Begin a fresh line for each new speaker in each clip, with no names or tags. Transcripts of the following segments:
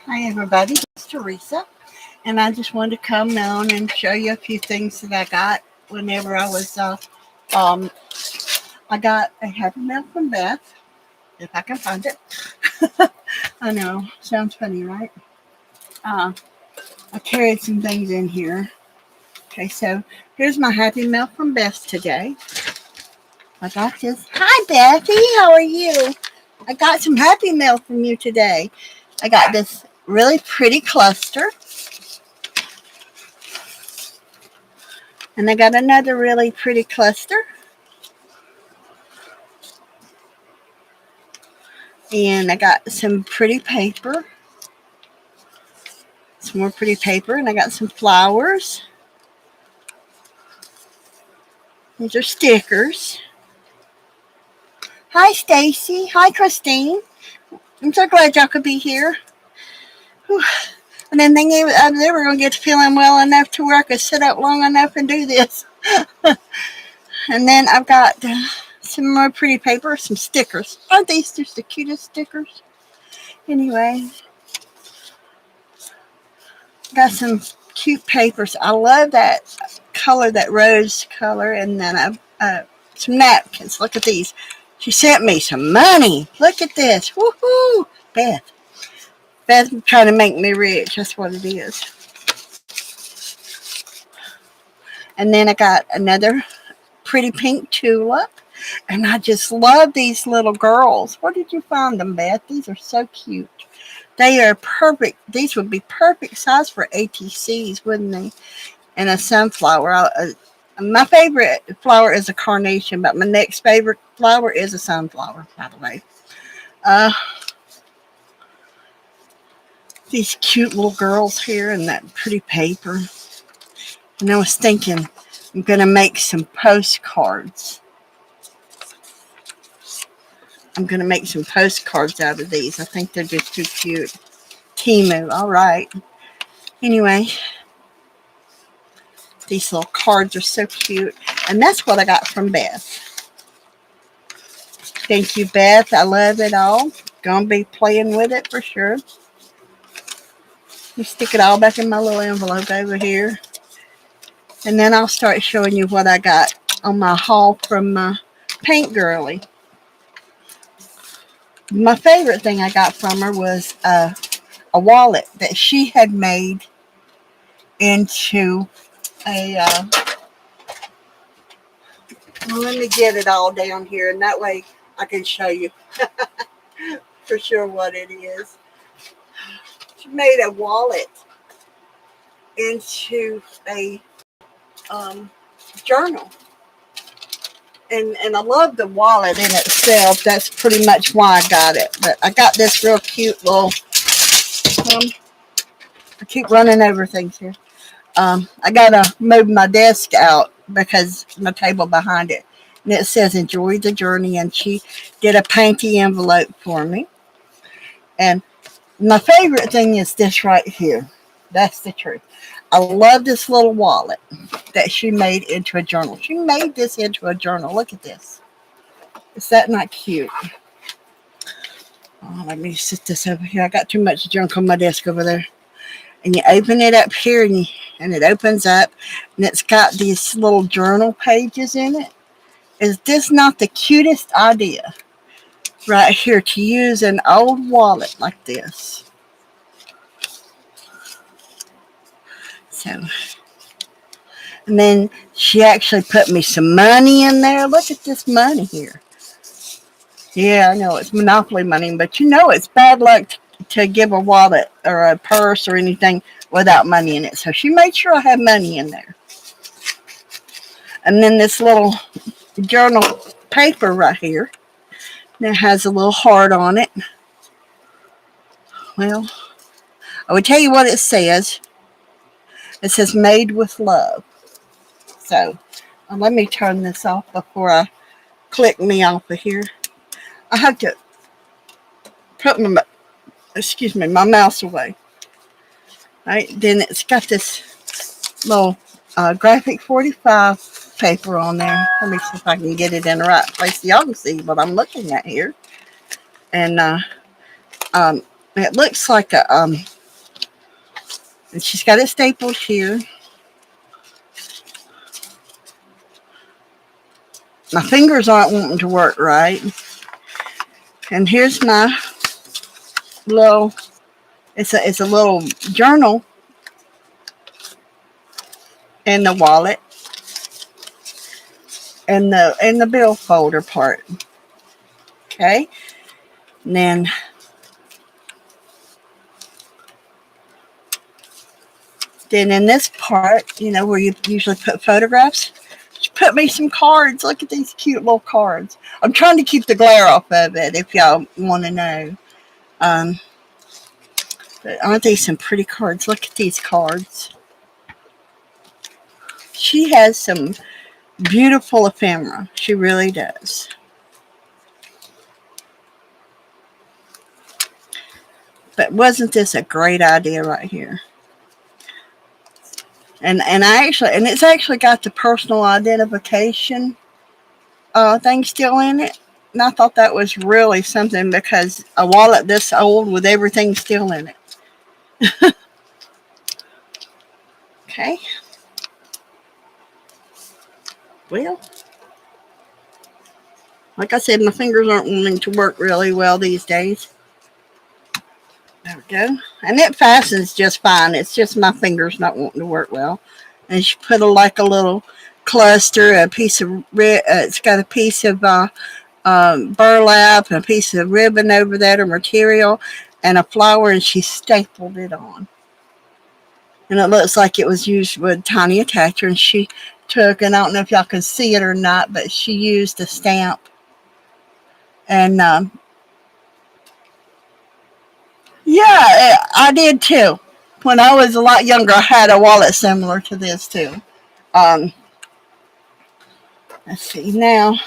Hi everybody, it's Teresa, and I just wanted to come on and show you a few things that I got whenever I was. Um, I got a happy mail from Beth, if I can find it. I know, sounds funny, right? Uh, I carried some things in here. Okay, so here's my happy mail from Beth today. I got this. Hi Bethy, how are you? I got some happy mail from you today. I got this really pretty cluster. And I got another really pretty cluster. And I got some pretty paper. Some more pretty paper. And I got some flowers. These are stickers. Hi, Stacy. Hi, Christine. I'm so glad y'all could be here. Whew. And then they were going to get to feeling well enough to where I could sit up long enough and do this. And then I've got some more pretty paper, some stickers. Aren't these just the cutest stickers? Anyway, got some cute papers. I love that color, that rose color. And then some napkins. Look at these. She sent me some money. Look at this. Woohoo! Beth. Beth trying to make me rich. That's what it is. And then I got another pretty pink tulip. And I just love these little girls. Where did you find them, Beth? These are so cute. They are perfect. These would be perfect size for ATCs, wouldn't they? And a sunflower. My favorite flower is a carnation, but my next favorite flower is a sunflower, by the way. Uh, these cute little girls here and that pretty paper. And I was thinking I'm going to make some postcards. I'm going to make some postcards out of these. I think they're just too cute. Timu, all right. Anyway, these little cards are so cute. And that's what I got from Beth. Thank you, Beth. I love it all. Gonna be playing with it for sure. Just stick it all back in my little envelope over here. And then I'll start showing you what I got on my haul from my Paint Girly. My favorite thing I got from her was a wallet that she had made into a let me get it all down here, and that way I can show you for sure what it is. She made a wallet into a journal, and I love the wallet in itself. That's pretty much why I got it. But I got this real cute little. I keep running over things here. I gotta move my desk out because my table behind it, and it says "Enjoy the journey." And she did a painty envelope for me. And my favorite thing is this right here. That's the truth. I love this little wallet that she made into a journal. She made this into a journal. Look at this. Is that not cute? Oh, let me sit this over here. I got too much junk on my desk over there. And you open it up here, and it opens up, and it's got these little journal pages in it. Is this not the cutest idea right here, to use an old wallet like this? So, and then she actually put me some money in there. Look at this money here. Yeah, I know it's Monopoly money, but you know it's bad luck to give a wallet or a purse or anything without money in it. So she made sure I had money in there. And then this little journal paper right here that has a little heart on it. Well, I would tell you what it says. It says "Made with Love." So let me turn this off before I click me off of here. I have to put my mouse away. Right, then it's got this little graphic 45 paper on there. Let me see if I can get it in the right place so y'all can see what I'm looking at here. And it looks like And she's got it stapled here. My fingers aren't wanting to work right. And here's my little, it's a little journal in the wallet and the bill folder part. Okay. And then in this part, where you usually put photographs, she put me some cards. Look at these cute little cards. I'm trying to keep the glare off of it if y'all want to know. Um, but aren't these some pretty cards? Look at these cards. She has some beautiful ephemera. She really does. But wasn't this a great idea right here? And it's actually got the personal identification thing still in it. And I thought that was really something because a wallet this old with everything still in it. Okay. Well, like I said, my fingers aren't wanting to work really well these days. There we go. And it fastens just fine. It's just my fingers not wanting to work well. And she put like a little cluster, a piece of it's got a piece of burlap and a piece of ribbon over that or material and a flower, and she stapled it on. And it looks like it was used with tiny attacher, and she took, and I don't know if y'all can see it or not, but she used a stamp. And yeah, I did too. When I was a lot younger, I had a wallet similar to this too. Um, let's see now.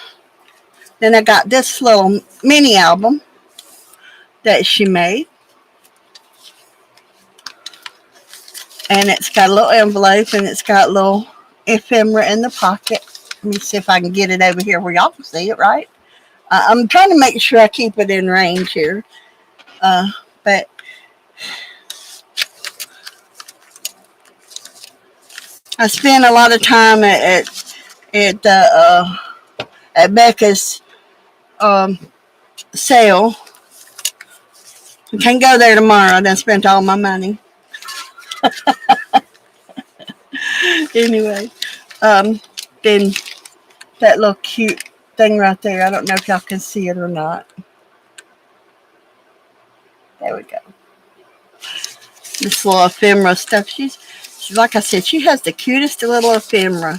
Then I got this little mini album that she made. And it's got a little envelope and it's got a little ephemera in the pocket. Let me see if I can get it over here where y'all can see it, right? I'm trying to make sure I keep it in range here. But I spend a lot of time at Becca's sale. I can't go there tomorrow. I done spent all my money. Anyway, then that little cute thing right there. I don't know if y'all can see it or not. There we go. This little ephemera stuff. She's like I said, she has the cutest little ephemera.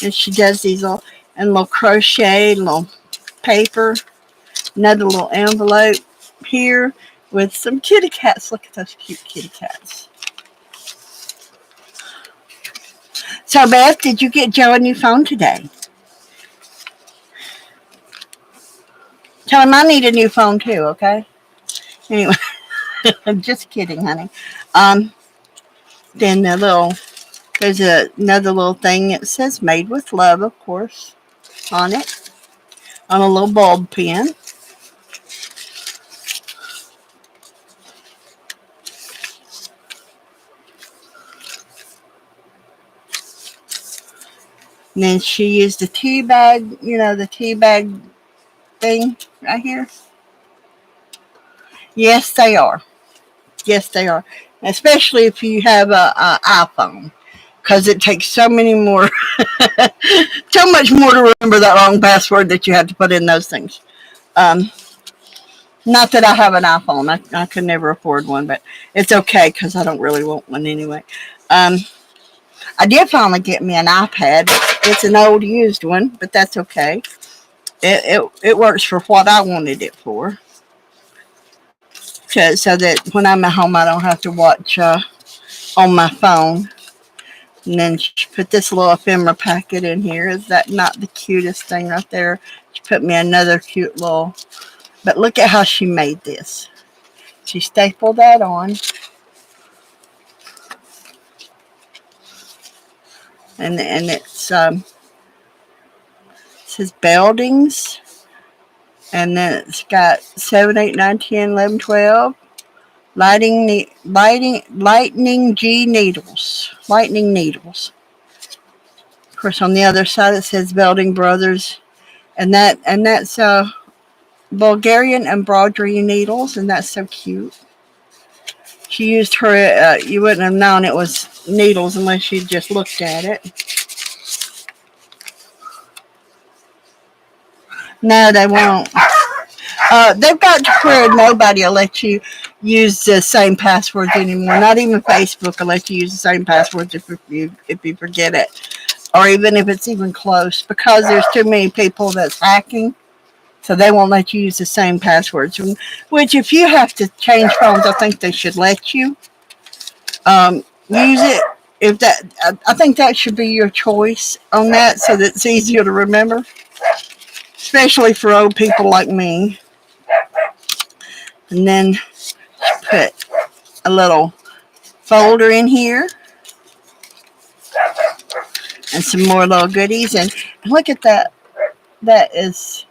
And she does these little crochet, little paper, another little envelope here with some kitty cats. Look at those cute kitty cats. So Beth, did you get Joe a new phone today? Tell him I need a new phone too, okay? Anyway, I'm just kidding, honey. Then there's another little thing. It says "Made with Love," of course, on it, on a little bulb pen. And then she used the tea bag, the tea bag thing right here. Yes, they are. Yes, they are. Especially if you have a iPhone, because it takes so many more, so much more to remember that long password that you have to put in those things. Um, Not that I have an iPhone. I could never afford one, but it's okay because I don't really want one anyway. Um, I did finally get me an iPad. It's an old used one, but that's okay. It works for what I wanted it for. So that when I'm at home, I don't have to watch on my phone. And then she put this little ephemera packet in here. Is that not the cutest thing right there? She put me another cute little. But look at how she made this. She stapled that on. And it says Beldings. And then it's got 7, 8, 9, 10, 11, 12. lightning G needles. Lightning needles. Of course, on the other side it says Belding Brothers, and that's Bulgarian embroidery needles, and that's so cute. She used her. You wouldn't have known it was needles unless you just looked at it. No, they won't. They've got to where nobody will let you use the same passwords anymore. Not even Facebook will let you use the same passwords if you forget it, or even if it's even close, because there's too many people that's hacking. So they won't let you use the same passwords. Which, if you have to change phones, I think they should let you use it. If that, I think that should be your choice on that, so that it's easier to remember, especially for old people like me. And then put a little folder in here and some more little goodies. And look at that. That is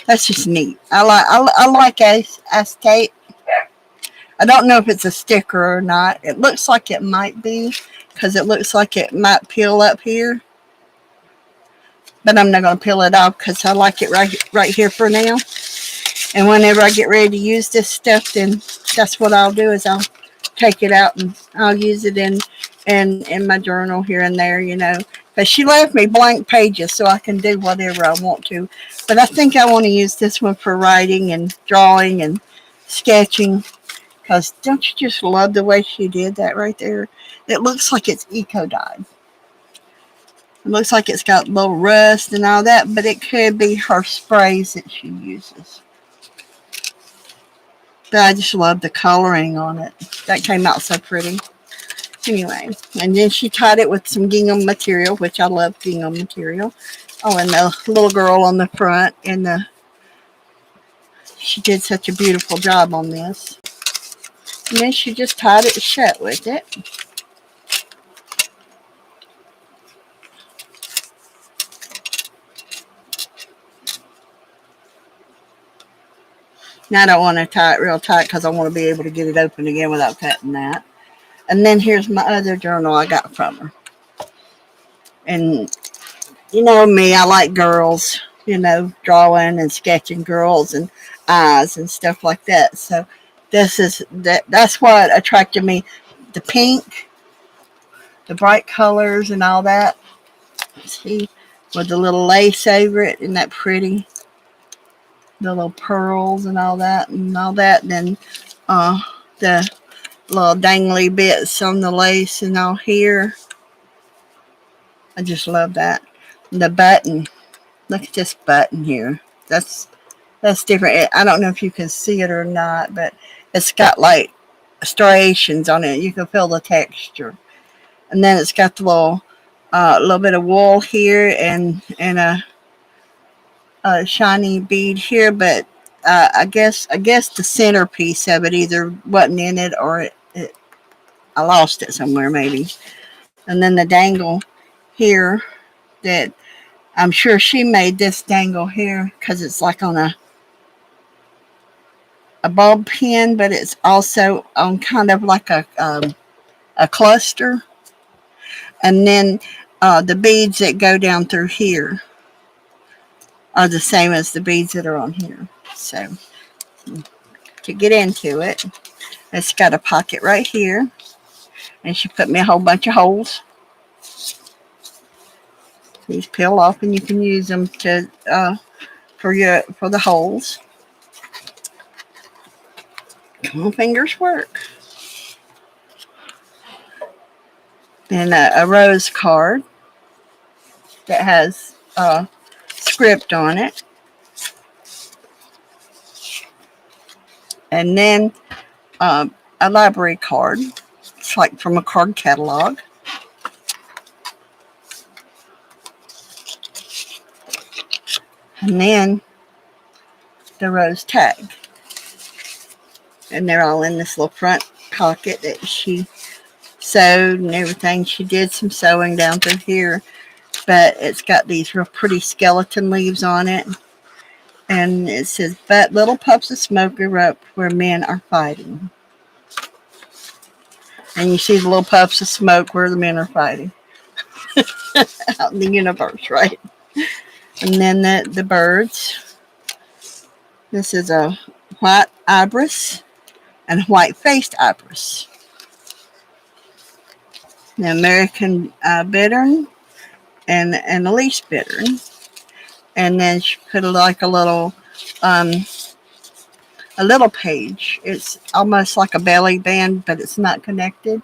that's just neat. I like acetate. I don't know if it's a sticker or not. It looks like it might be, because it looks like it might peel up here. But I'm not going to peel it off because I like it right here for now. And whenever I get ready to use this stuff, then that's what I'll do, is I'll take it out and I'll use it in my journal here and there. But she left me blank pages so I can do whatever I want to. But I think I want to use this one for writing and drawing and sketching. Because don't you just love the way she did that right there? It looks like it's eco-dyed. It looks like it's got a little rust and all that, but it could be her sprays that she uses. But I just love the coloring on it. That came out so pretty. Anyway, and then she tied it with some gingham material, which I love gingham material. Oh, and the little girl on the front, she did such a beautiful job on this. And then she just tied it shut with it. Now I don't want to tie it real tight because I want to be able to get it open again without cutting that. And then here's my other journal I got from her. And you know me, I like girls, drawing and sketching girls and eyes and stuff like that. So that's what attracted me. The pink, the bright colors and all that. See, with the little lace over it, isn't that pretty? The little pearls and all that. And then the little dangly bits on the lace and all here. I just love that. The button. Look at this button here. That's different. I don't know if you can see it or not, but it's got like striations on it. You can feel the texture. And then it's got the little bit of wool here and a shiny bead here, but I guess the centerpiece of it either wasn't in it or I lost it somewhere maybe. And then the dangle here, that I'm sure she made this dangle here because it's like on a bulb pin, but it's also on kind of like a cluster. And then the beads that go down through here are the same as the beads that are on here. So to get into it, it's got a pocket right here, and she put me a whole bunch of holes. These peel off, and you can use them to for the holes. Come on, fingers work. And a rose card that has script on it. And then a library card. It's like from a card catalog. And then the rose tag. And they're all in this little front pocket that she sewed and everything. She did some sewing down through here, but it's got these real pretty skeleton leaves on it. And it says, but little puffs of smoke erupt where men are fighting. And you see the little puffs of smoke where the men are fighting out in the universe, right? And then the birds. This is a white ibis and white-faced ibis. The American bittern and the least bittern. And then she put like um, a little page. It's almost like a belly band, but it's not connected.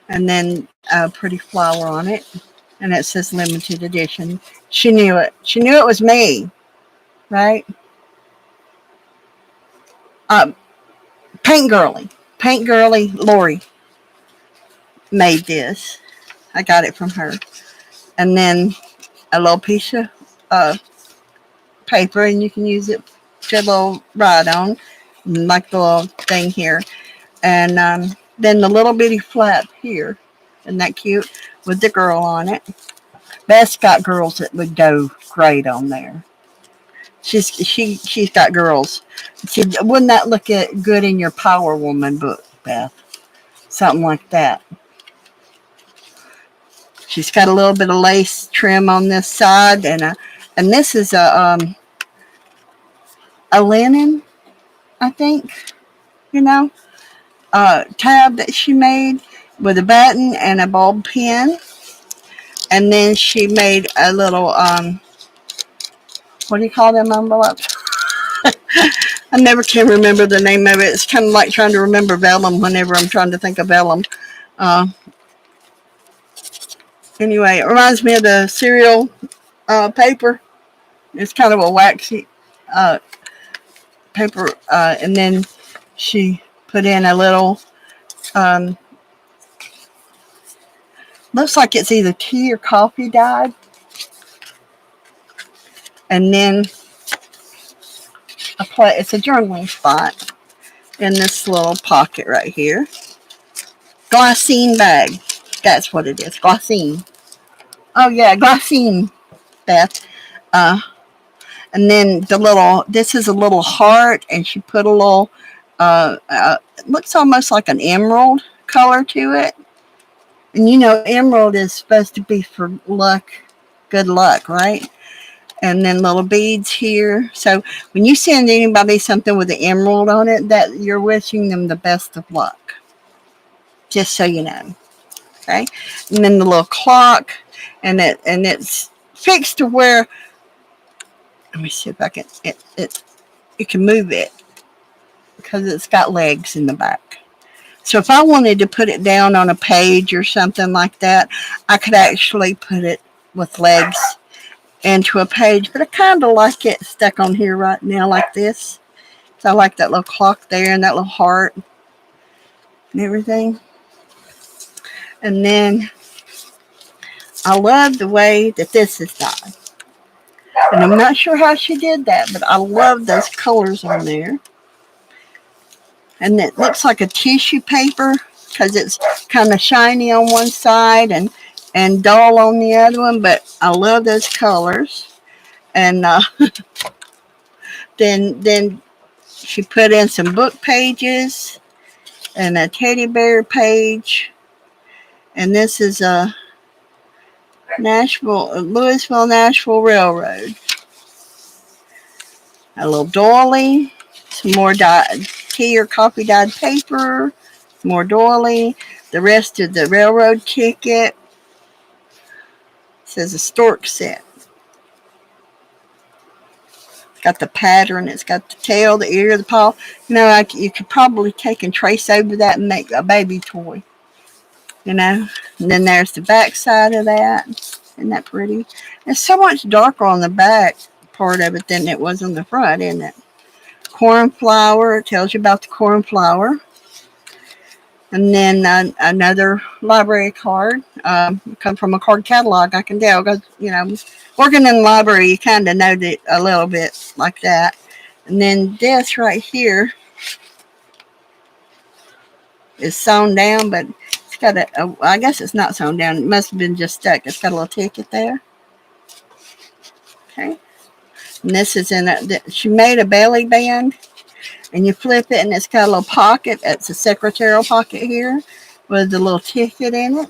And then a pretty flower on it. And it says limited edition. She knew it. She knew it was me, right? Um, Paint Girly. Paint Girly Lori made this. I got it from her. And then a little piece of paper, and you can use it to a little write on, like the little thing here. And then the little bitty flap here. Isn't that cute? With the girl on it. Beth's got girls that would go great on there. She's got girls. Wouldn't that look good in your Power Woman book, Beth? Something like that. She's got a little bit of lace trim on this side, and this is a linen, I think, you know, tab that she made with a button and a bulb pin. And then she made a little, what do you call them envelopes? I never can remember the name of it. It's kind of like trying to remember vellum whenever I'm trying to think of vellum. Anyway, it reminds me of the cereal paper. It's kind of a waxy paper. And then she put in a little, looks like it's either tea or coffee dyed. And then it's a journaling spot in this little pocket right here. Glassine bag. That's what it is. Glassine. Oh yeah, glassine, Beth. And then this is a little heart, and she put a little, it looks almost like an emerald color to it. And you know, emerald is supposed to be for luck, good luck, right? And then little beads here. So when you send anybody something with an emerald on it, that you're wishing them the best of luck. Just so you know. Okay. And then the little clock, and it's fixed to where, let me see if I can, you can move it because it's got legs in the back. So if I wanted to put it down on a page or something like that, I could actually put it with legs into a page. But I kind of like it stuck on here right now like this. So I like that little clock there and that little heart and everything. And then I love the way that this is done. And I'm not sure how she did that, but I love those colors on there. And it looks like a tissue paper because it's kind of shiny on one side and dull on the other one. But I love those colors. And then she put in some book pages and a teddy bear page. And this is a Louisville Nashville Railroad. A little doily, some more tea or coffee dyed paper, more doily, the rest of the railroad ticket. It says a stork set. It's got the pattern, it's got the tail, the ear, the paw. You know, you could probably take and trace over that and make a baby toy. You know, and then there's the back side of that. Isn't that pretty? It's so much darker on the back part of it than it was on the front, isn't it? Cornflower, it tells you about the cornflower. And then another library card. Come from a card catalog, I can tell, because, you know, working in the library, you kind of know it a little bit like that. And then this right here is sewn down, but it's got I guess it's not sewn down. It must have been just stuck. It's got a little ticket there. Okay. And this is she made a belly band, and you flip it, and it's got a little pocket. It's a secretarial pocket here with a little ticket in it.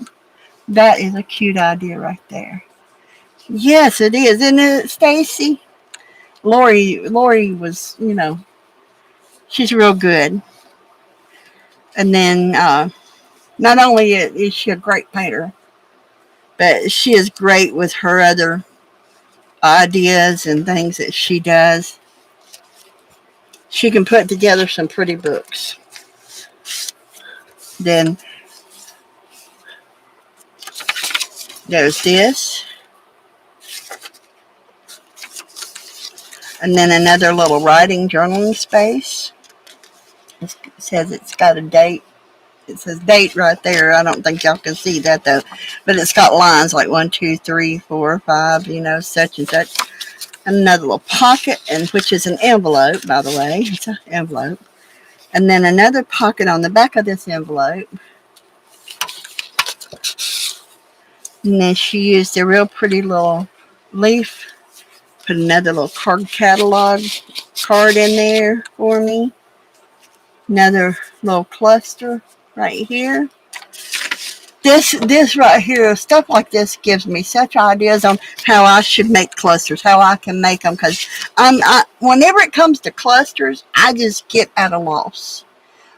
That is a cute idea right there. Yes, it is, isn't it, Stacy? Lori was, she's real good. And then not only is she a great painter, but she is great with her other ideas and things that she does. She can put together some pretty books. Then there's this. And then another little writing journaling space. It says it's got a date. It says date right there. I don't think y'all can see that though. But it's got lines like 1, 2, 3, 4, 5, such and such. And another little pocket, and which is an envelope, by the way. It's an envelope. And then another pocket on the back of this envelope. And then she used a real pretty little leaf. Put another little card catalog card in there for me. Another little cluster right here. This right here, stuff like this gives me such ideas on how I should make clusters, how I can make them. Because whenever it comes to clusters, I just get at a loss.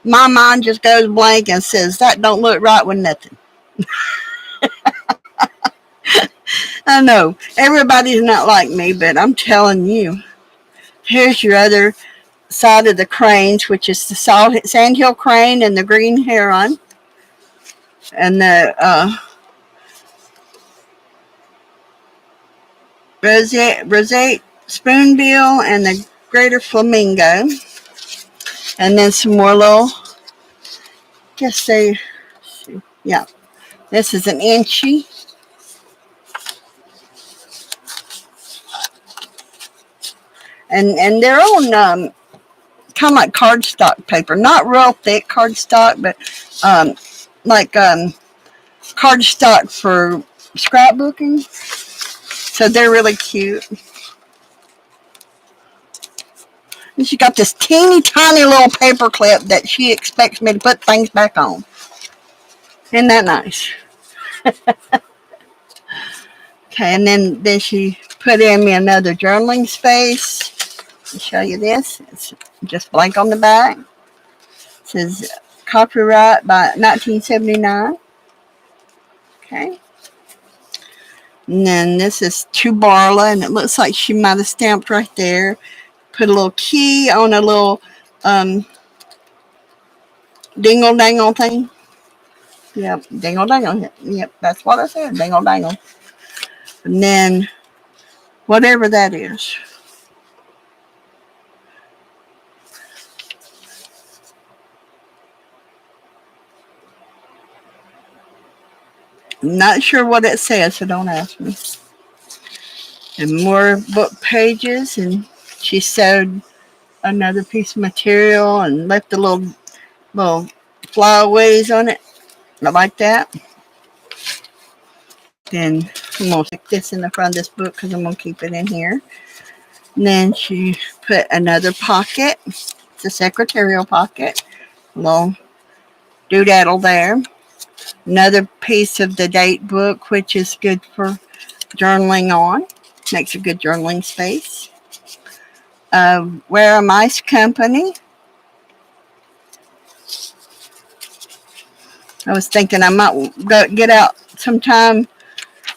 My mind just goes blank and says, that don't look right with nothing. I know, everybody's not like me, but I'm telling you. Here's your other side of the cranes, which is the sandhill crane and the green heron. And the roseate spoonbill and the greater flamingo. And then some more little, yeah. This is an inchy. And they're on kind of like cardstock paper. Not real thick cardstock, but like cardstock for scrapbooking. So they're really cute. And she got this teeny tiny little paper clip that she expects me to put things back on. Isn't that nice? Okay, and then she put in me another journaling space. I'll show you this. It's just blank on the back. It says copyright by 1979. Okay. And then this is to Barla, and it looks like she might have stamped right there. Put a little key on a little dingle dangle thing. Yep, dingle dangle. Yep, that's what I said, dingle dangle. And then whatever that is. I'm not sure what it says, so don't ask me. And more book pages, and she sewed another piece of material and left the little flyaways on it. I like that. Then I'm going to stick this in the front of this book because I'm going to keep it in here. And then she put another pocket. It's a secretarial pocket. A little doodadle there. Another piece of the date book, which is good for journaling on. Makes a good journaling space. Wear a Mice Company. I was thinking I might get out sometime.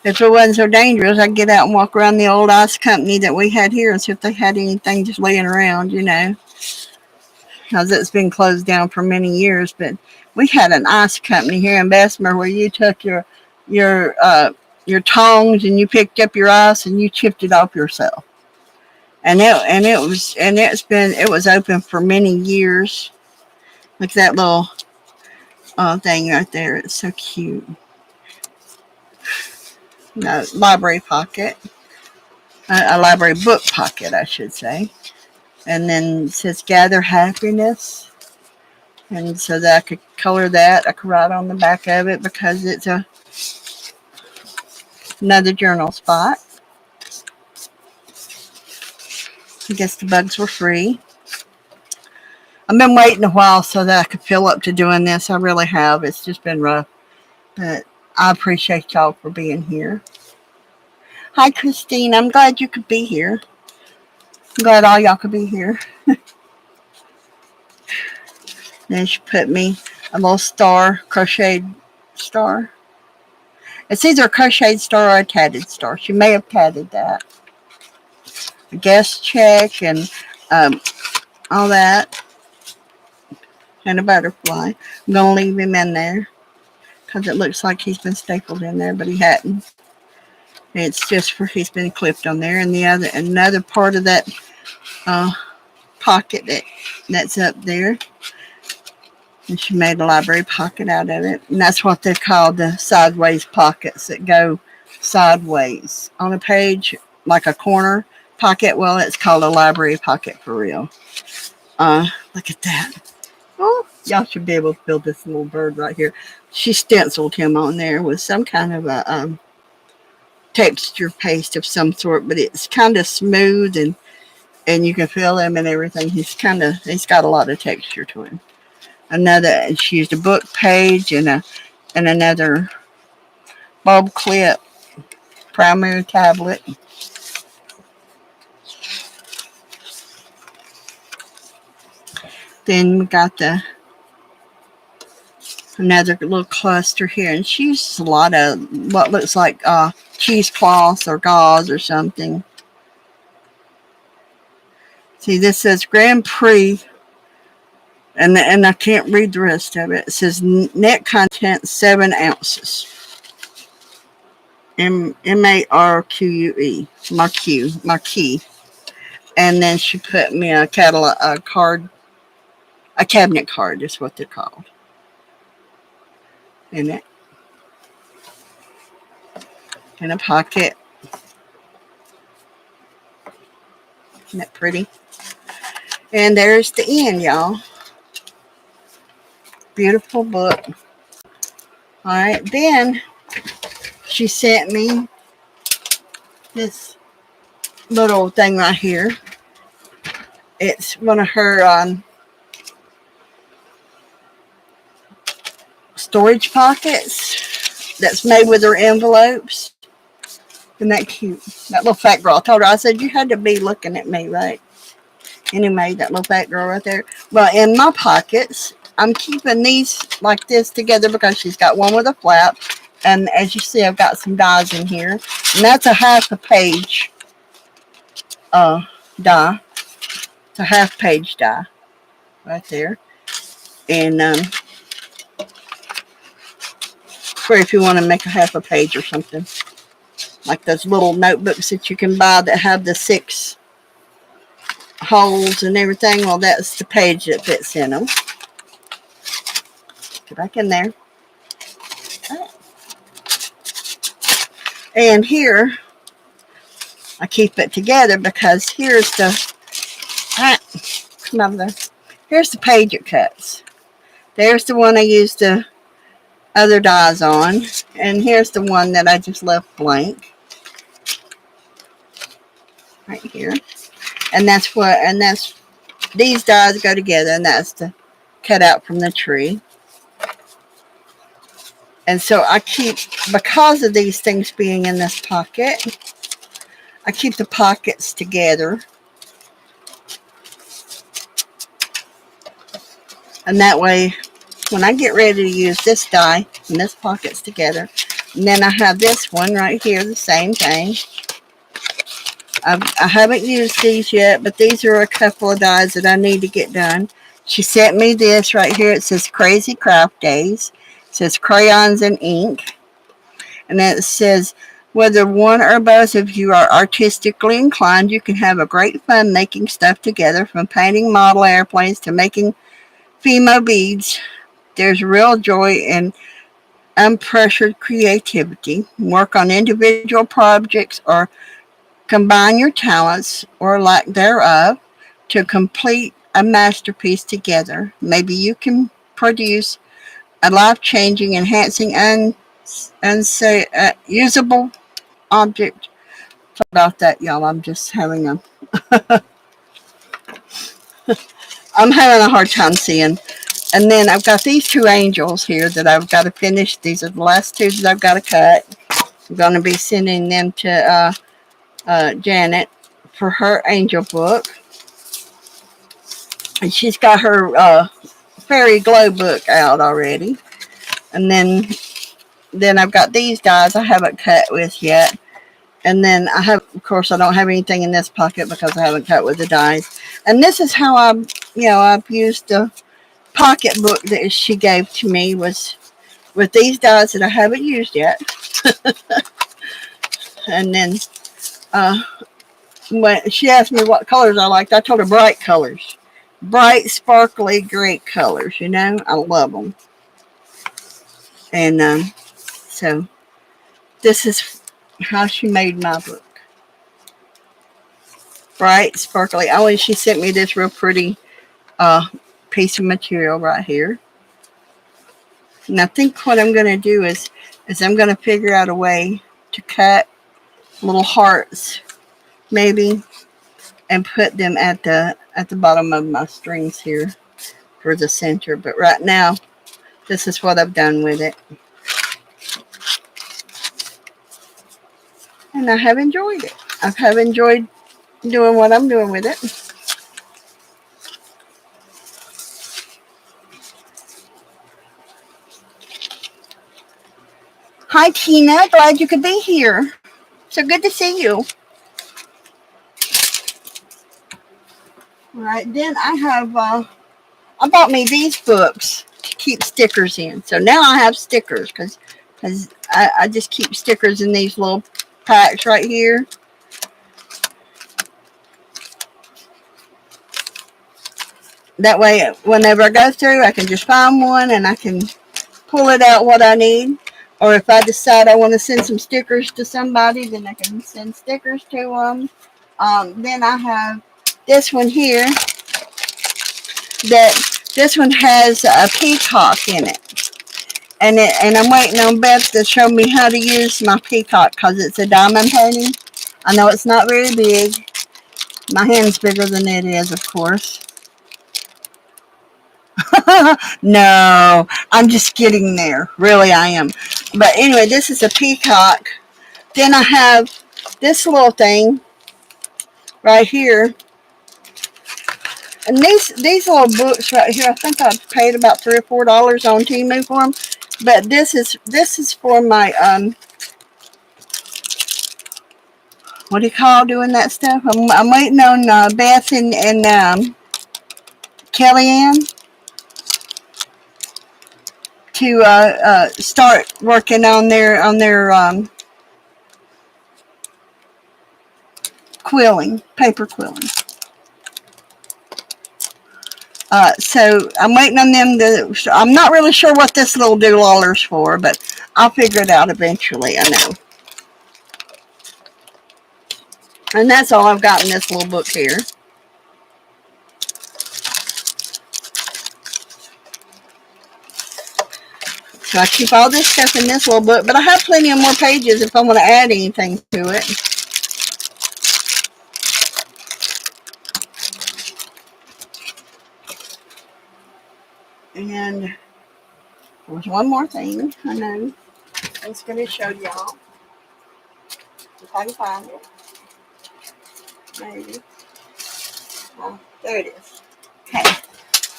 If it wasn't so dangerous, I'd get out and walk around the old ice company that we had here and see if they had anything just laying around, because it's been closed down for many years. But we had an ice company here in Bessemer where you took your tongs and you picked up your ice and you chipped it off yourself. And it was open for many years. Look at that little thing right there. It's so cute. No, library pocket. A library book pocket, I should say. And then it says gather happiness. And so that I could color that. I could write on the back of it because it's another journal spot. I guess the bugs were free. I've been waiting a while so that I could feel up to doing this. I really have. It's just been rough. But I appreciate y'all for being here. Hi, Christine. I'm glad you could be here. I'm glad all y'all could be here. Then she put me a little star, crocheted star. It's either a crocheted star or a tatted star. She may have tatted that. A guest check and all that. And a butterfly. I'm going to leave him in there because it looks like he's been stapled in there, but he hadn't. It's just for he's been clipped on there. And another part of that pocket that's up there. And she made a library pocket out of it. And that's what they call the sideways pockets that go sideways on a page, like a corner pocket. Well, it's called a library pocket for real. Look at that. Oh, y'all should be able to build this little bird right here. She stenciled him on there with some kind of a texture paste of some sort, but it's kind of smooth and you can feel him and everything. He's got a lot of texture to him. She used a book page and another bulb clip primary tablet. Then we got another little cluster here, and she uses a lot of what looks like cheesecloths or gauze or something. See, this says Grand Prix. And I can't read the rest of it. It says net content 7 ounces. MARQUE. Marquee. And then she put me a cabinet card is what they're called. In it. In a pocket. Isn't that pretty? And there's the end, y'all. Beautiful book. All right, then she sent me this little thing right here. It's one of her storage pockets that's made with her envelopes. Isn't that cute? That little fat girl. I told her, I said, you had to be looking at me, right? Anyway, that little fat girl right there. Well, in my pockets, I'm keeping these like this together because she's got one with a flap. And as you see, I've got some dies in here. And that's a half a page die. It's a half page die right there. And for if you want to make a half a page or something. Like those little notebooks that you can buy that have the 6 holes and everything. Well, that's the page that fits in them. Get back in there. And here, I keep it together because here's the, come over there. Here's the page it cuts. There's the one I used the other dies on. And here's the one that I just left blank. Right here. And that's these dies go together, and that's the cut out from the tree. And so I keep, because of these things being in this pocket, I keep the pockets together. And that way, when I get ready to use this die, and this pocket's together, and then I have this one right here, the same thing. I haven't used these yet, but these are a couple of dies that I need to get done. She sent me this right here. It says Crazy Craft Days. It says crayons and ink. And then it says, whether one or both of you are artistically inclined, you can have a great fun making stuff together, from painting model airplanes to making Fimo beads. There's real joy in unpressured creativity. Work on individual projects or combine your talents or lack thereof to complete a masterpiece together. Maybe you can produce a life-changing, enhancing, usable object. Sorry about that, y'all. I'm just having a I'm having a hard time seeing. And then I've got these two angels here that I've got to finish. These are the last two that I've got to cut. I'm going to be sending them to Janet for her angel book. And she's got her fairy glow book out already. And then I've got these guys I haven't cut with yet. And then I have, of course, I don't have anything in this pocket because I haven't cut with the dies. And this is how I've used the pocketbook that she gave to me was with these dies that I haven't used yet. And then uh, when she asked me what colors I liked, I told her bright colors. Bright, sparkly, great colors, I love them. And so this is how she made my book. Bright, sparkly. Oh, and she sent me this real pretty piece of material right here. And I think what I'm going to do is I'm going to figure out a way to cut little hearts, maybe, and put them at the bottom of my strings here for the center. But right now, this is what I've done with it. And I have enjoyed it. I have enjoyed doing what I'm doing with it. Hi, Tina. Glad you could be here. So good to see you. All right, then I have, I bought me these books to keep stickers in. So now I have stickers because I just keep stickers in these little packs right here. That way, whenever I go through, I can just find one and I can pull it out what I need. Or if I decide I want to send some stickers to somebody, then I can send stickers to them. Then I have this one here. This one has a peacock in it. And I'm waiting on Beth to show me how to use my peacock because it's a diamond painting. I know it's not very big. My hand's bigger than it is, of course. No, I'm just getting there. Really, I am. But anyway, this is a peacock. Then I have this little thing right here. And these little books right here, I think I paid about $3 or $4 on Temu for them. But this is for my what do you call doing that stuff? I'm waiting on Beth and Kellyanne to start working on their quilling, paper quilling. So I'm waiting on them to. I'm not really sure what this little doolaller's for, but I'll figure it out eventually. I know. And that's all I've got in this little book here. So I keep all this stuff in this little book, but I have plenty of more pages if I want to add anything to it. And there's one more thing I know I was going to show y'all. If I can find it. Maybe. Oh, there it is. Okay.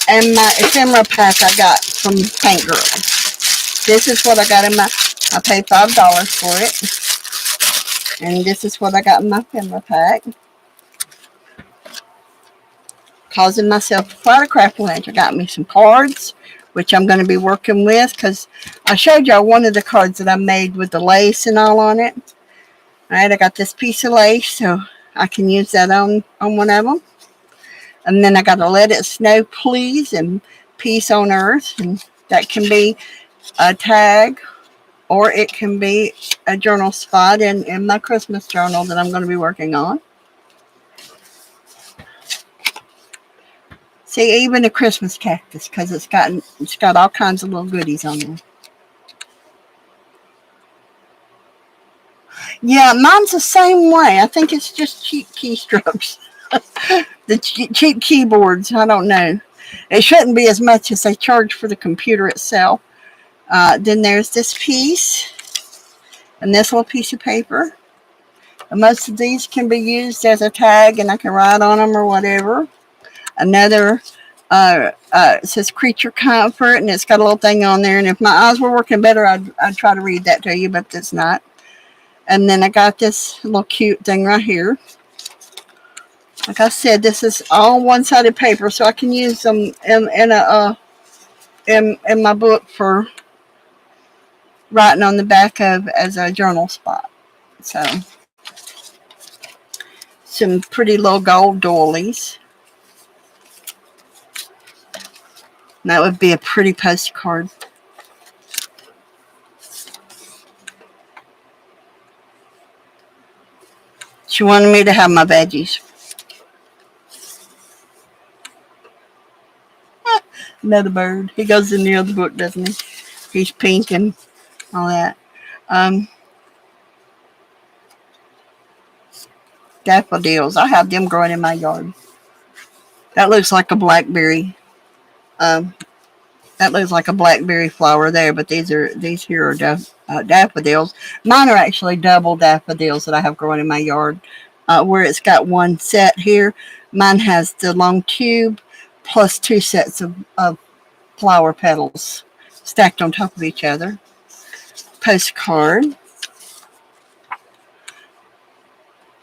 And my ephemera pack I got from Paint Girl. This is what I got in my, I paid $5 for it. And this is what I got in my ephemera pack. Causing myself quite a crap lunch. I got me some cards, which I'm going to be working with because I showed y'all one of the cards that I made with the lace and all on it. All right, I got this piece of lace, so I can use that on one of them. And then I got to Let It Snow, Please, and Peace on Earth. And that can be a tag or it can be a journal spot in my Christmas journal that I'm going to be working on. See, even a Christmas cactus because it's got all kinds of little goodies on there. Yeah, mine's the same way. I think it's just cheap keystrokes. the cheap keyboards. I don't know. It shouldn't be as much as they charge for the computer itself. Then there's this piece and this little piece of paper. And most of these can be used as a tag, and I can write on them or whatever. Another it says creature comfort, and it's got a little thing on there. And if my eyes were working better, I'd try to read that to you, but it's not. And then I got this little cute thing right here. Like I said, this is all one-sided paper, so I can use them in my book for writing on the back of as a journal spot. So some pretty little gold doilies. And that would be a pretty postcard. She wanted me to have my veggies. Another bird. He goes in the other book, doesn't he? He's pink and all that. Daffodils. I have them growing in my yard. That looks like a blackberry. That looks like a blackberry flower there, but these here are daffodils. Mine are actually double daffodils that I have growing in my yard. Where it's got one set here, mine has the long tube plus two sets of flower petals stacked on top of each other. Postcard.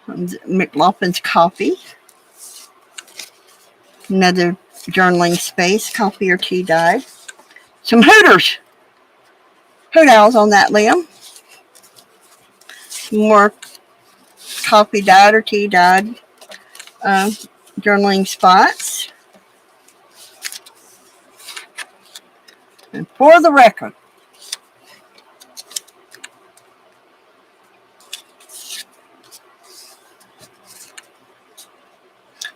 McLaughlin's coffee. Another journaling space, coffee or tea dye. Some Hooters. Hoot owls on that limb. Some more coffee dyed or tea dyed journaling spots. And for the record,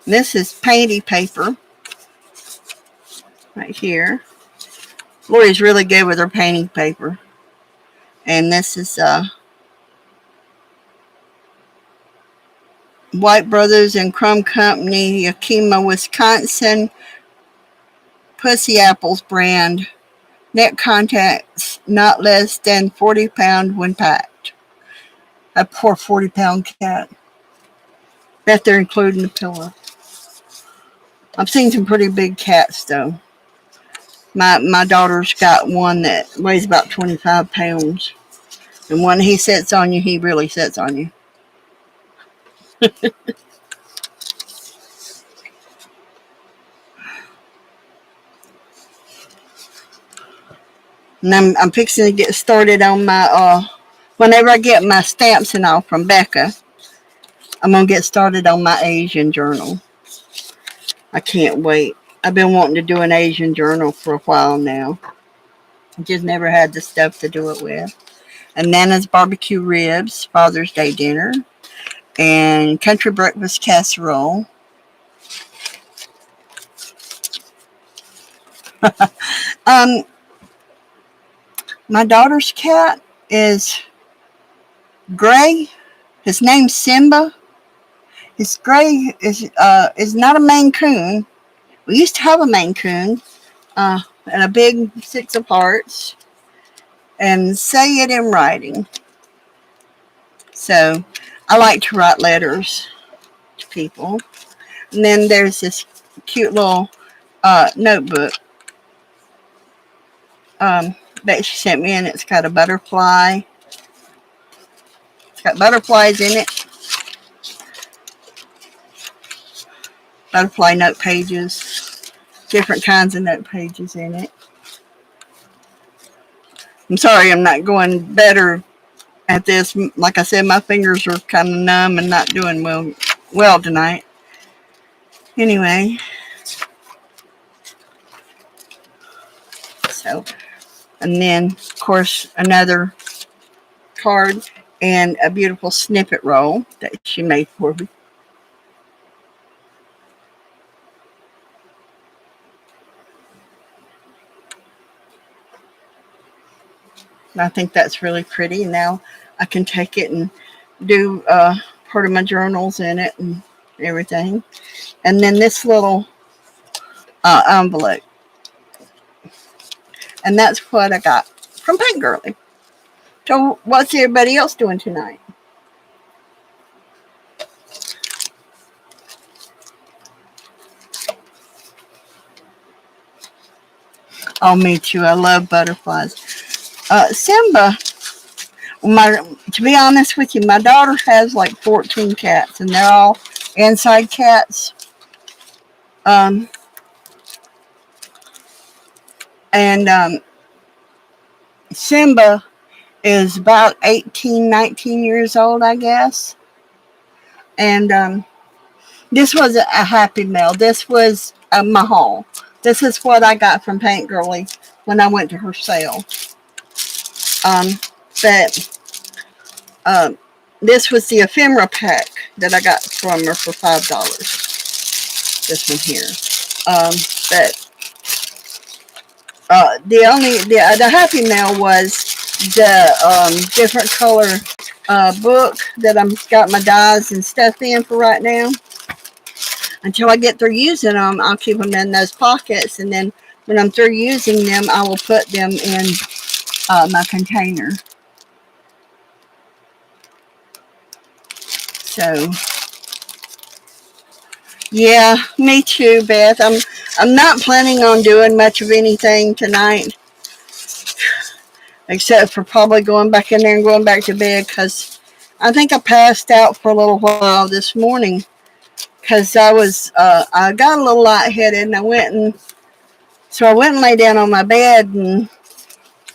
this is painty paper right here. Lori's really good with her painting paper. And this is White Brothers and Crumb Company, Yakima, Wisconsin, Pussy Apples brand. Net contacts not less than 40 pounds when packed. That poor 40-pound cat. Bet they're including the pillow. I've seen some pretty big cats though. My daughter's got one that weighs about 25 pounds. And when he sits on you, he really sits on you. And I'm fixing to get started on my, whenever I get my stamps and all from Becca, I'm going to get started on my Asian journal. I can't wait. I've been wanting to do an Asian journal for a while now. I just never had the stuff to do it with. And Nana's barbecue ribs, Father's Day dinner, and country breakfast casserole. My daughter's cat is gray. His name's Simba. His gray is not a Maine Coon. We used to have a Maine Coon and a big 6 of hearts and say it in writing. So I like to write letters to people. And then there's this cute little notebook that she sent me, and it's got a butterfly. It's got butterflies in it. Butterfly note pages. Different kinds of note pages in it. I'm sorry I'm not going better at this. Like I said, my fingers are kind of numb and not doing well tonight. Anyway. So, and then, of course, another card and a beautiful snippet roll that she made for me. And I think that's really pretty. Now I can take it and do part of my journals in it and everything. And then this little envelope. And that's what I got from Paint Girly. So what's everybody else doing tonight? Oh, me too. I love butterflies. Simba, to be honest with you, my daughter has like 14 cats, and they're all inside cats. Um, and Simba is about 18, 19 years old, I guess. And this was a Happy Mail. This was my haul. This is what I got from Paint Girly when I went to her sale. But this was the ephemera pack that I got from her for $5. This one here. But the Happy Mail was the different color book that I've got my dyes and stuff in for right now. Until I get through using them, I'll keep them in those pockets, and then when I'm through using them, I will put them in my container. So, yeah, me too, Beth. I'm not planning on doing much of anything tonight, except for probably going back in there and going back to bed, because I think I passed out for a little while this morning, because I got a little lightheaded, and I went and lay down on my bed, and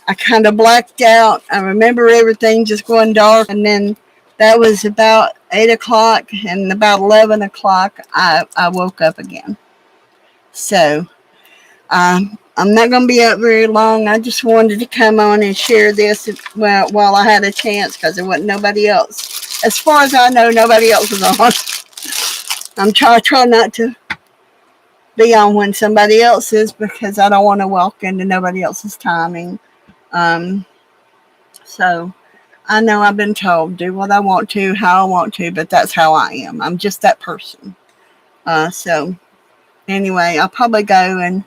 I kind of blacked out. I remember everything just going dark, and then that was about 8 o'clock, and about 11 o'clock, I woke up again. So, I'm not going to be up very long. I just wanted to come on and share this while I had a chance, because there wasn't nobody else. As far as I know, nobody else was on. I'm trying not to be on when somebody else is, because I don't want to walk into nobody else's timing. So I know I've been told, do what I want to, how I want to, but that's how I am. I'm just that person. So anyway, I'll probably go and,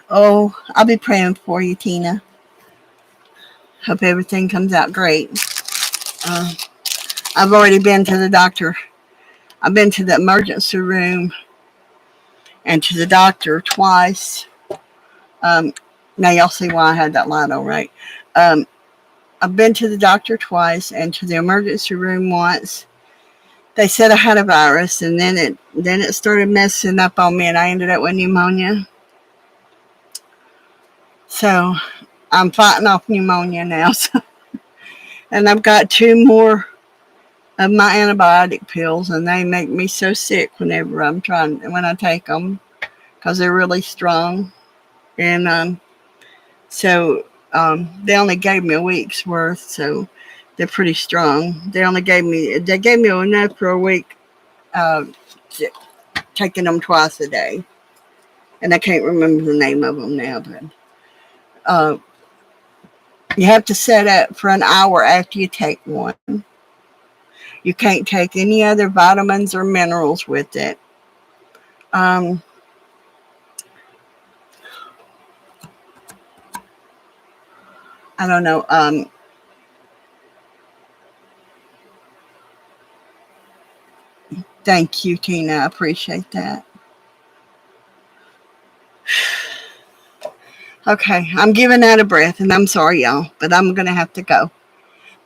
I'll be praying for you, Tina. Hope everything comes out great. I've already been to the doctor. I've been to the emergency room and to the doctor twice. Now y'all see why I had that light on, right? I've been to the doctor twice and to the emergency room once. They said I had a virus, and then it started messing up on me, and I ended up with pneumonia. So I'm fighting off pneumonia now. So, and I've got 2 more of my antibiotic pills, and they make me so sick when I take them, because they're really strong. And so they only gave me a week's worth, so they're pretty strong. They gave me enough for a week, taking them twice a day. And I can't remember the name of them now, but you have to set up for an hour after you take one. You can't take any other vitamins or minerals with it. I don't know. Thank you, Tina. I appreciate that. Okay, I'm giving out of breath, and I'm sorry, y'all, but I'm going to have to go.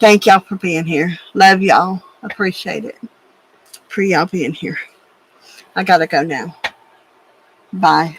Thank y'all for being here. Love y'all. Appreciate it. For y'all being here. I got to go now. Bye.